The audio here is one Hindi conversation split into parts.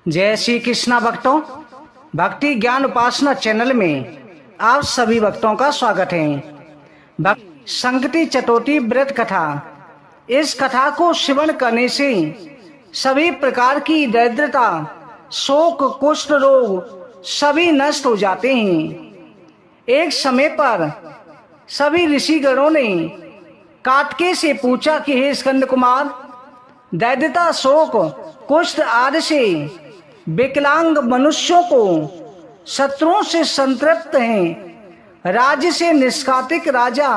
जय श्री कृष्णा भक्तों, भक्ति ज्ञान उपासना चैनल में आप सभी भक्तों का स्वागत है। संगति चतुर्थी व्रत कथा, इस कथा को श्रवण करने से सभी प्रकार की दरिद्रता, शोक, कुष्ठ रोग सभी नष्ट हो जाते हैं। एक समय पर सभी ऋषिगणों ने कार्तिकेय से पूछा कि हे स्कंद कुमार, दरिद्रता, शोक, कुष्ठ आदि से विकलांग मनुष्यों को शत्रुओं से संतृप्त हैं, राज्य से निष्कातिक राजा,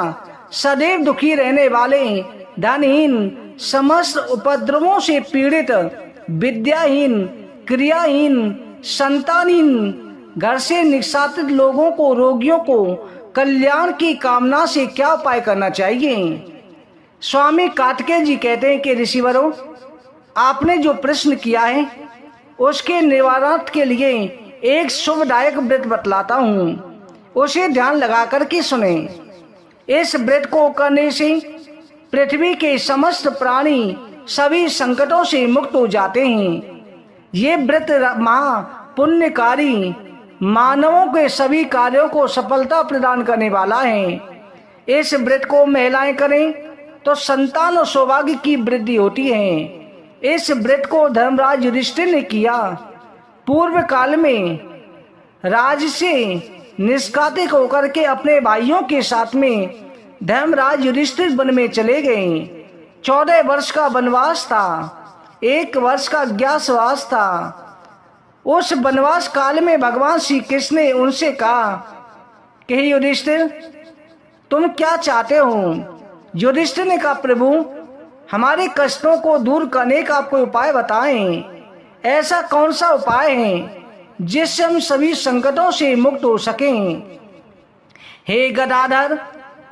सदैव दुखी रहने वाले, धनहीन, समस्त उपद्रवों से पीड़ित, विद्याहीन, क्रियाहीन, संतानहीन, घर से निष्कासित लोगों को, रोगियों को कल्याण की कामना से क्या उपाय करना चाहिए। स्वामी कार्तिकेय जी कहते हैं कि ऋषिवरों, आपने जो प्रश्न किया है उसके निवारण के लिए एक शुभदायक व्रत बतलाता हूँ, उसे ध्यान लगा करके सुने। इस व्रत को करने से पृथ्वी के समस्त प्राणी सभी संकटों से मुक्त हो जाते हैं। ये व्रत महा पुण्यकारी, मानवों के सभी कार्यों को सफलता प्रदान करने वाला है। इस व्रत को महिलाएं करें तो संतान और सौभाग्य की वृद्धि होती है। इस व्रत को धर्मराज युधिष्ठिर ने किया। पूर्व काल में राज से निष्कासित होकर के अपने भाइयों के साथ में धर्मराज युधिष्ठिर वन में चले गए। 14 वर्ष का वनवास था, 1 वर्ष का अज्ञातवास था। उस वनवास काल में भगवान श्री कृष्ण ने उनसे कहा कि हे युधिष्ठिर, तुम क्या चाहते हो। युधिष्ठिर ने कहा, प्रभु, हमारे कष्टों को दूर करने का कोई उपाय बताएं। ऐसा कौन सा उपाय है जिससे हम सभी संकटों से मुक्त हो सकें। हे गदाधर,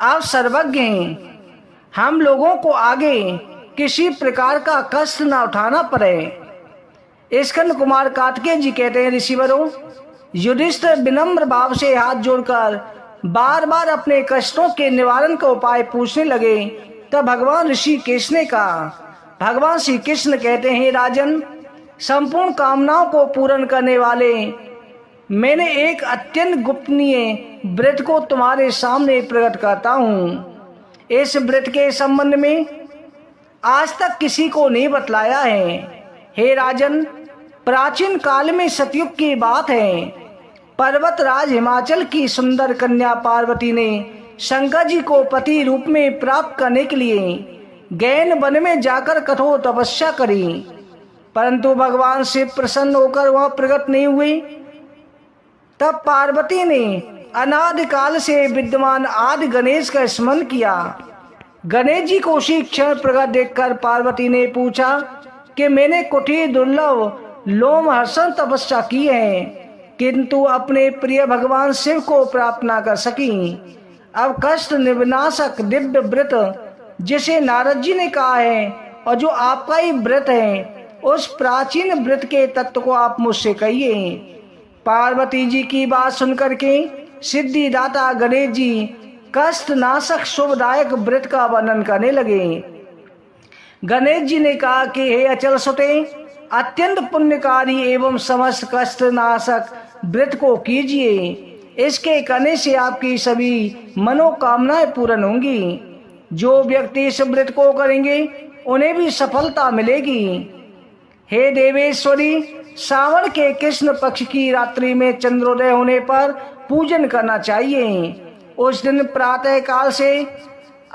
आप सर्वज्ञ हैं, हम लोगों को आगे किसी प्रकार का कष्ट न उठाना पड़े। स्कंद कुमार कार्तिकेय जी कहते हैं, ऋषिवरों, युधिष्ठिर विनम्र भाव से हाथ जोड़कर बार बार अपने कष्टों के निवारण का उपाय पूछने लगे। तब भगवान ऋषि कृष्ण ने कहा, भगवान श्री कृष्ण कहते हैं, राजन, संपूर्ण कामनाओं को पूर्ण करने वाले मैंने एक अत्यंत गोपनीय व्रत को तुम्हारे सामने प्रकट करता हूँ। इस व्रत के संबंध में आज तक किसी को नहीं बतलाया है। हे राजन, प्राचीन काल में सतयुग की बात है। पर्वत राज हिमाचल की सुंदर कन्या पार्वती ने शंकर जी को पति रूप में प्राप्त करने के लिए गैन वन में जाकर कठोर तपस्या करी, परंतु भगवान शिव प्रसन्न होकर वहां प्रकट नहीं हुए। तब पार्वती ने अनादि काल से विद्यमान आदि गणेश का स्मरण किया। गणेश जी को उसी क्षण प्रकट देखकर पार्वती ने पूछा कि मैंने कुटीर दुर्लभ लोमहर्षण तपस्या की है, किंतु अपने प्रिय भगवान शिव को प्राप्त न कर सकी। अब कष्ट निविनाशक दिव्य व्रत जिसे नारद जी ने कहा है और जो आपका ही व्रत है, उस प्राचीन व्रत के तत्व को आप मुझसे कहिए। पार्वती जी की बात सुनकर के सिद्धिदाता गणेश जी कष्ट नाशक शुभदायक व्रत का वर्णन करने लगे। गणेश जी ने कहा कि हे अचल सुते, अत्यंत पुण्यकारी एवं समस्त कष्ट नाशक व्रत को कीजिए। इसके करने से आपकी सभी मनोकामनाएं पूर्ण होंगी। जो व्यक्ति इस व्रत को करेंगे उन्हें भी सफलता मिलेगी। हे देवेश्वरी, सावन के कृष्ण पक्ष की रात्रि में चंद्रोदय होने पर पूजन करना चाहिए। उस दिन प्रातः काल से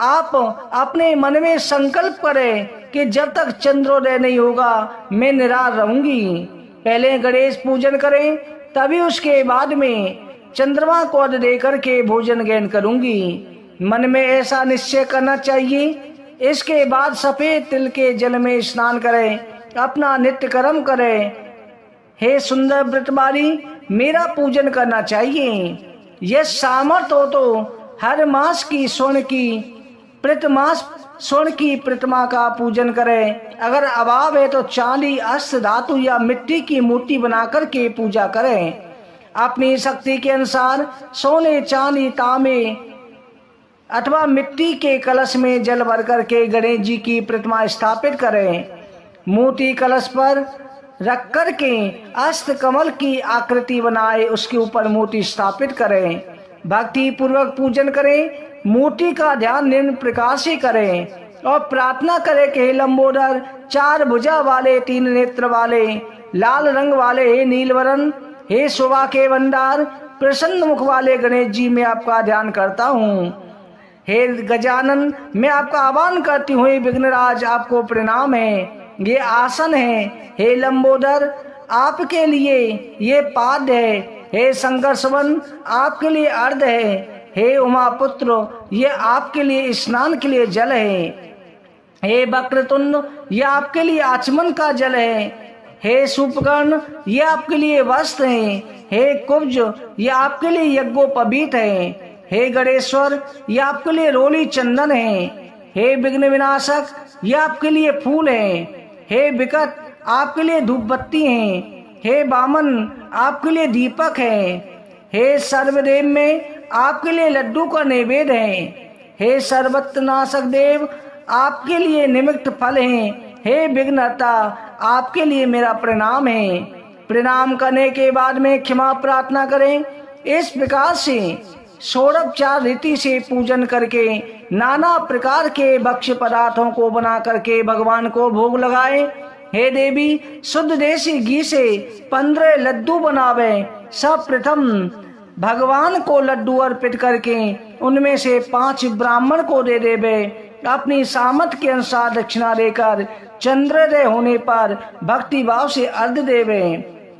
आप अपने मन में संकल्प करें कि जब तक चंद्रोदय नहीं होगा मैं निराहार रहूंगी। पहले गणेश पूजन करें, तभी उसके बाद में चंद्रमा को अर्घ्य देकर के भोजन ग्रहण करूंगी। मन में ऐसा निश्चय करना चाहिए। इसके बाद सफेद तिल के जल में स्नान करें, अपना नित्य कर्म करें। हे सुंदर व्रतवारी, मेरा पूजन करना चाहिए। यह सामर्थ्य हो तो हर मास की स्वर्ण की प्रतिमा का पूजन करें। अगर अभाव है तो चांदी, अष्ट धातु या मिट्टी की मूर्ति बनाकर के पूजा करें। अपनी शक्ति के अनुसार सोने, चांदी, तांबे अथवा मिट्टी के कलश में जल भर करके गणेश जी की प्रतिमा स्थापित करें। मूर्ति कलश पर रख कर के अस्त कमल की आकृति बनाए, उसके ऊपर मूर्ति स्थापित करें, भक्ति पूर्वक पूजन करें, मूर्ति का ध्यान निम्न प्रकार से करें और प्रार्थना करें कि हे लंबोदर, 4 भुजा वाले, 3 नेत्र वाले, लाल रंग वाले, हे नीलवरण, हे शोभा के भंडार, प्रसन्न मुख वाले गणेश जी, मैं आपका ध्यान करता हूँ। हे गजानन, मैं आपका आह्वान करती हूँ। हे विघ्नराज, आपको प्रणाम है, ये आसन है। हे लंबोदर, आपके लिए ये पाद है। हे संकर्षण, आपके लिए अर्ध है। हे उमापुत्र, ये आपके लिए स्नान के लिए जल है। हे वक्रतुंड, ये आपके लिए आचमन का जल है। हे सूपकर्ण, ये आपके लिए वस्त्र है। हे कुब्ज, ये आपके लिए यज्ञोपवीत है। हे गणेश्वर, ये आपके लिए रोली चंदन है। हे विघ्न विनाशक, ये आपके लिए फूल है। हे विकट, आपके लिए धूप बत्ती है। हे वामन, आपके लिए दीपक है। हे सर्वदेव में, आपके लिए लड्डू का नैवेद्य है। हे सर्वत्र नाशक देव, आपके लिए निमित्त फल है। हे विघ्नहर्ता, आपके लिए मेरा प्रणाम है। प्रणाम करने के बाद में क्षमा प्रार्थना करें। इस प्रकार से षोडोपचार रीति से पूजन करके नाना प्रकार के भक्ष्य पदार्थों को बना करके भगवान को भोग लगाए। हे देवी, शुद्ध देसी घी से 15 लड्डू बनावे। सब प्रथम भगवान को लड्डू अर्पित करके उनमें से 5 ब्राह्मण को दे देवे। अपनी सामर्थ के अनुसार दक्षिणा देकर चंद्रोदय होने पर भक्ति भाव से अर्घ देवे।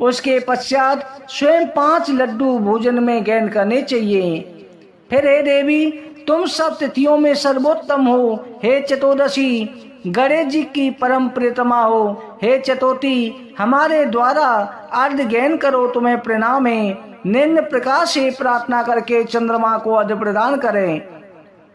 उसके पश्चात स्वयं 5 लड्डू भोजन में ग्रहण करने चाहिए। फिर हे देवी, तुम सब तिथियों में सर्वोत्तम हो। हे चतुर्दशी, गणेश जी की परम प्रियतमा हो। हे चतुर्थी, हमारे द्वारा अर्घ ग्रहण करो, तुम्हें प्रणाम है। निम्न प्रकार से प्रार्थना करके चंद्रमा को अर्घ प्रदान करें।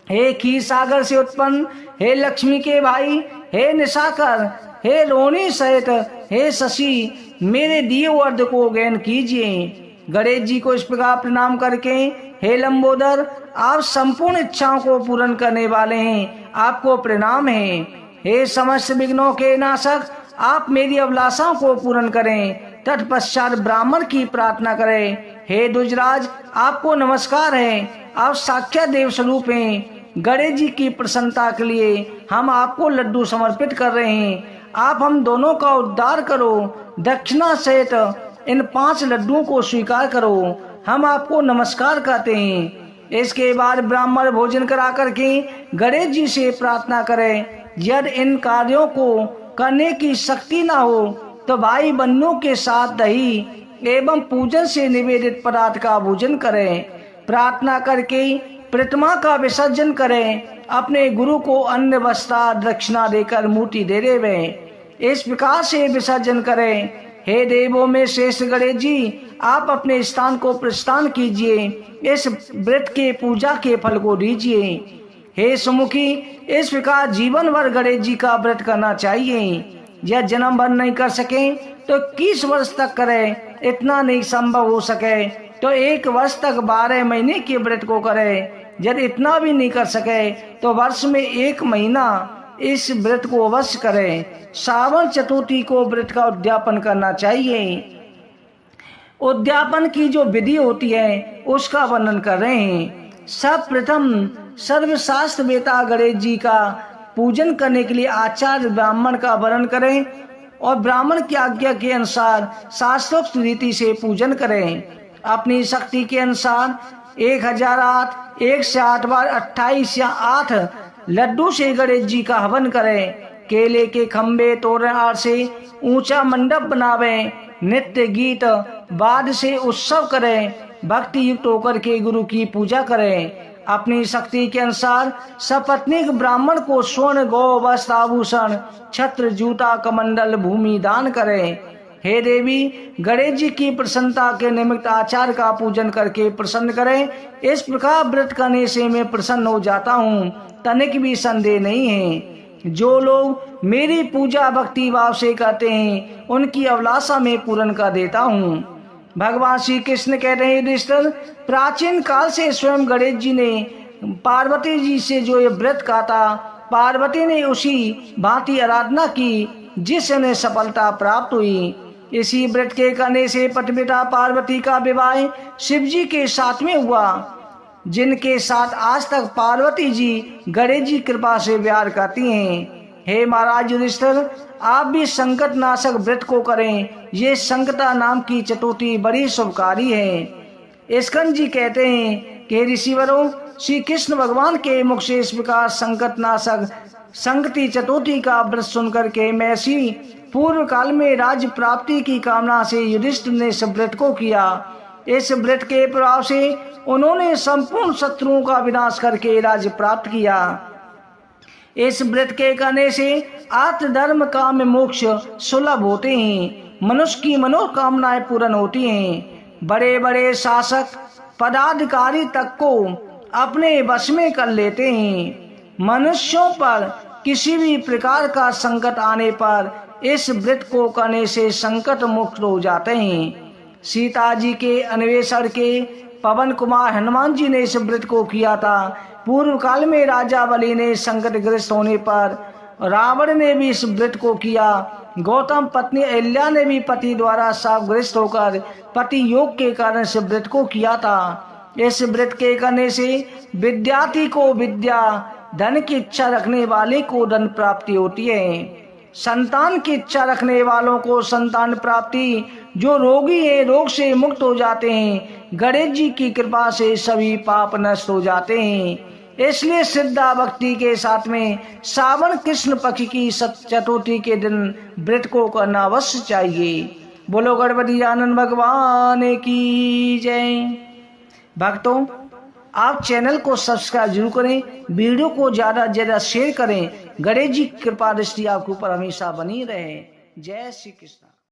हे क्षीर सागर से उत्पन्न, हे लक्ष्मी के भाई, हे निशाकर, हे रोहिणी सहित, हे शशि, मेरे दिए अर्घ को ग्रहण कीजिए। गणेश जी को इस प्रकार प्रणाम करके, हे लंबोदर, आप संपूर्ण इच्छाओं को पूर्ण करने वाले हैं, आपको प्रणाम है। हे समस्त विघ्नों के नाशक, आप मेरी अभिलाषाओं को पूर्ण करें। तत्पश्चात ब्राह्मण की प्रार्थना करें। हे दुजराज, आपको नमस्कार है, आप साक्षात देव स्वरूप हैं। गणेश जी की प्रसन्नता के लिए हम आपको लड्डू समर्पित कर रहे हैं। आप हम दोनों का उद्धार करो। दक्षिणा सहित इन 5 लड्डुओं को स्वीकार करो। हम आपको नमस्कार करते हैं। इसके बाद ब्राह्मण भोजन करा करके गणेश जी से प्रार्थना करें। यदि इन कार्यों को करने की शक्ति न हो तो भाई बन्नों के साथ दही एवं पूजन से निवेदित पदार्थ का भोजन करें। प्रार्थना करके प्रतिमा का विसर्जन करें। अपने गुरु को अन्न वस्त्र दक्षिणा देकर मूर्ति दे देवे। इस प्रकार से विसर्जन करें। हे देवों में श्रेष्ठ गणेश जी, आप अपने स्थान को प्रस्थान कीजिए। इस व्रत के पूजा के फल को दीजिए। हे सुमुखी, इस प्रकार जीवन भर गणेश जी का व्रत करना चाहिए। यह जन्म भर नहीं कर सके तो 21 वर्ष तक करें। इतना नहीं संभव हो सके तो 1 वर्ष तक 12 महीने के व्रत को करें। यदि इतना भी नहीं कर सके तो वर्ष में 1 महीना इस व्रत को अवश्य करें। श्रावण चतुर्थी को व्रत का उद्यापन करना चाहिए। उद्यापन की जो विधि होती है उसका वर्णन कर रहे हैं। सब प्रथम सर्वशास्त्र वेता गणेश जी का पूजन करने के लिए आचार्य ब्राह्मण का वर्णन करें और ब्राह्मण की आज्ञा के अनुसार शास्त्रोक्त रीति से पूजन करें। अपनी शक्ति के अनुसार 1008 1 से 8 बार 28 या 8 लड्डू से गणेश जी का हवन करें। केले के खम्बे तोरण आदि से ऊंचा मंडप बनावे। नित्य गीत बाद से उत्सव करें। भक्ति युक्त होकर के गुरु की पूजा करें। अपनी शक्ति के अनुसार सपत्नीक ब्राह्मण को स्वर्ण गौ वस्त्र आभूषण छत्र जूता कमंडल भूमि दान करें। हे देवी, गणेश जी की प्रसन्नता के निमित्त आचार्य का पूजन करके प्रसन्न करें। इस प्रकार व्रत करने से मैं प्रसन्न हो जाता हूँ, तनिक भी संदेह नहीं है। जो लोग मेरी पूजा भक्ति भाव से करते हैं उनकी अभिलाषा में पूर्ण कर देता हूँ। भगवान श्री कृष्ण कहते हैं, युधिष्ठिर, प्राचीन काल से स्वयं गणेश जी ने पार्वती जी से जो ये व्रत का था, पार्वती ने उसी भांति आराधना की जिससे उन्हें सफलता प्राप्त हुई। इसी व्रत के करने से पतिव्रता पार्वती का विवाह शिव जी के साथ में हुआ, जिनके साथ आज तक पार्वती जी गणेश जी कृपा से प्यार करती हैं। हे महाराज युधिष्ठिर, आप भी संकट नाशक व्रत को करें। ये संकटा नाम की चतुर्थी बड़ी शुभकारी है। स्कंद जी कहते हैं कि ऋषिवरों, श्री कृष्ण भगवान के मुख से इस प्रकार संकट नाशक संकटी चतुर्थी का व्रत सुनकर के महर्षि पूर्व काल में राज्य प्राप्ति की कामना से युधिष्ठिर ने इस व्रत को किया। इस व्रत के प्रभाव से उन्होंने संपूर्ण शत्रुओं का विनाश करके राज्य प्राप्त किया। इस व्रत के करने से आर्थ धर्म काम मोक्ष सुलभ होते हैं, मनुष्य की मनोकामनाएं पूर्ण होती हैं। बड़े बड़े शासक पदाधिकारी तक को अपने वश में कर लेते हैं। मनुष्यों पर किसी भी प्रकार का संकट आने पर इस व्रत को करने से संकट मुक्त हो जाते हैं। सीता जी के अन्वेषण के पवन कुमार हनुमान जी ने इस व्रत को किया था। पूर्व काल में राजा बलि ने संकटग्रस्त होने पर रावण ने भी इस व्रत को किया। गौतम पत्नी अहिल्या ने भी पति द्वारा शापग्रस्त होकर पति योग के कारण इस व्रत को किया था। इस व्रत के करने से विद्यार्थी को विद्या, धन की इच्छा रखने वाले को धन प्राप्ति होती है, संतान की इच्छा रखने वालों को संतान प्राप्ति, जो रोगी है रोग से मुक्त हो जाते हैं। गणेश जी की कृपा से सभी पाप नष्ट हो जाते हैं। इसलिए श्रद्धा भक्ति के साथ में श्रावण कृष्ण पक्ष की चतुर्थी के दिन व्रत को करना अवश्य चाहिए। बोलो गणपति आनंद भगवान की जय। भक्तों, आप चैनल को सब्सक्राइब जरूर करें, वीडियो को ज्यादा से ज्यादा शेयर करें। गणेश जी की कृपा दृष्टि आपके ऊपर हमेशा बनी रहे। जय श्री कृष्ण।